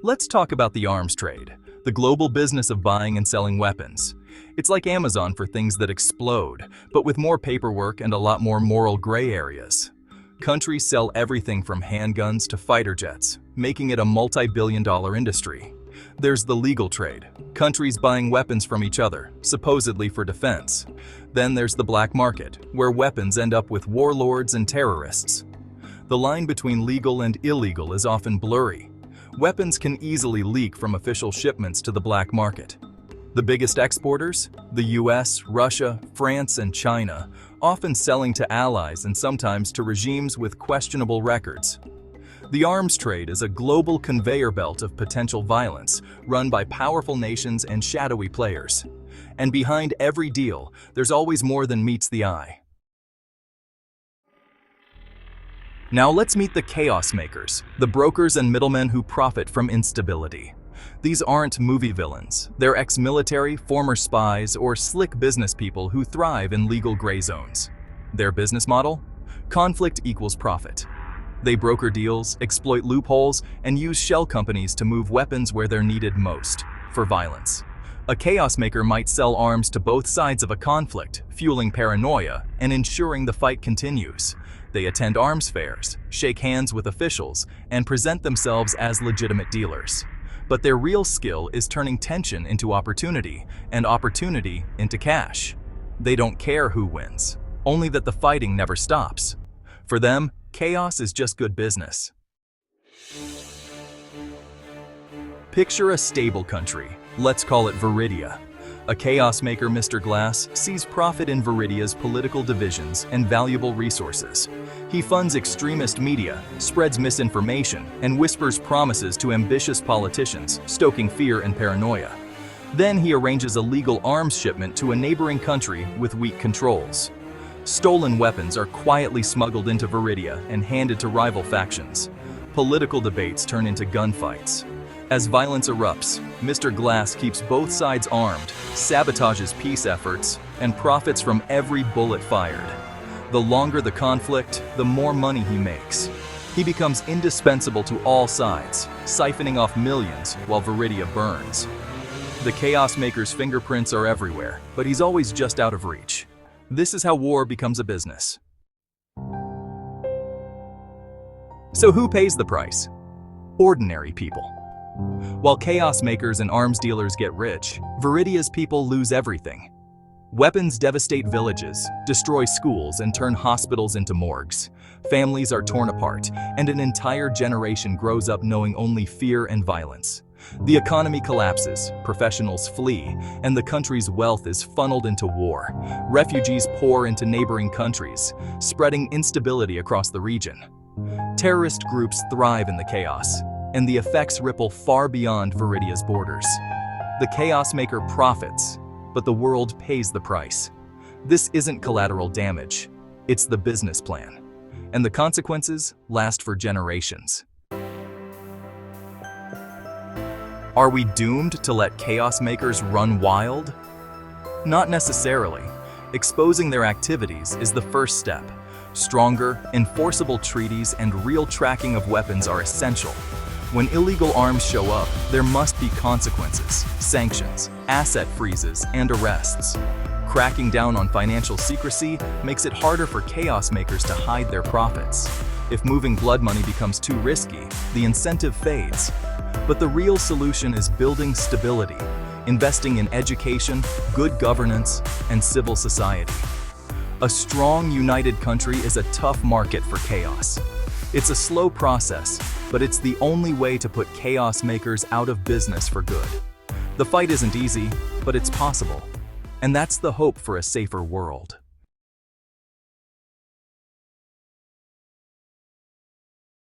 Let's talk about the arms trade, the global business of buying and selling weapons. It's like Amazon for things that explode, but with more paperwork and a lot more moral gray areas. Countries sell everything from handguns to fighter jets, making it a multi-billion-dollar industry. There's the legal trade, countries buying weapons from each other, supposedly for defense. Then there's the black market, where weapons end up with warlords and terrorists. The line between legal and illegal is often blurry. Weapons can easily leak from official shipments to the black market. The biggest exporters? The US, Russia, France, and China, often selling to allies and sometimes to regimes with questionable records. The arms trade is a global conveyor belt of potential violence run by powerful nations and shadowy players. And behind every deal, there's always more than meets the eye. Now let's meet the chaos makers, the brokers and middlemen who profit from instability. These aren't movie villains. They're ex-military, former spies, or slick business people who thrive in legal gray zones. Their business model? Conflict equals profit. They broker deals, exploit loopholes, and use shell companies to move weapons where they're needed most, for violence. A chaos maker might sell arms to both sides of a conflict, fueling paranoia and ensuring the fight continues. They attend arms fairs, shake hands with officials, and present themselves as legitimate dealers. But their real skill is turning tension into opportunity, and opportunity into cash. They don't care who wins, only that the fighting never stops. For them, chaos is just good business. Picture a stable country. Let's call it Viridia. A chaos maker, Mr. Glass, sees profit in Viridia's political divisions and valuable resources. He funds extremist media, spreads misinformation, and whispers promises to ambitious politicians, stoking fear and paranoia. Then he arranges a legal arms shipment to a neighboring country with weak controls. Stolen weapons are quietly smuggled into Viridia and handed to rival factions. Political debates turn into gunfights. As violence erupts, Mr. Glass keeps both sides armed, sabotages peace efforts, and profits from every bullet fired. The longer the conflict, the more money he makes. He becomes indispensable to all sides, siphoning off millions while Viridia burns. The chaos maker's fingerprints are everywhere, but he's always just out of reach. This is how war becomes a business. So who pays the price? Ordinary people. While chaos makers and arms dealers get rich, Viridia's people lose everything. Weapons devastate villages, destroy schools, and turn hospitals into morgues. Families are torn apart, and an entire generation grows up knowing only fear and violence. The economy collapses, professionals flee, and the country's wealth is funneled into war. Refugees pour into neighboring countries, spreading instability across the region. Terrorist groups thrive in the chaos, and the effects ripple far beyond Viridia's borders. The chaos maker profits, but the world pays the price. This isn't collateral damage, it's the business plan. And the consequences last for generations. Are we doomed to let chaos makers run wild? Not necessarily. Exposing their activities is the first step. Stronger, enforceable treaties and real tracking of weapons are essential. When illegal arms show up, there must be consequences, sanctions, asset freezes, and arrests. Cracking down on financial secrecy makes it harder for chaos makers to hide their profits. If moving blood money becomes too risky, the incentive fades. But the real solution is building stability, investing in education, good governance, and civil society. A strong, united country is a tough market for chaos. It's a slow process, but it's the only way to put chaos makers out of business for good. The fight isn't easy, but it's possible. And that's the hope for a safer world.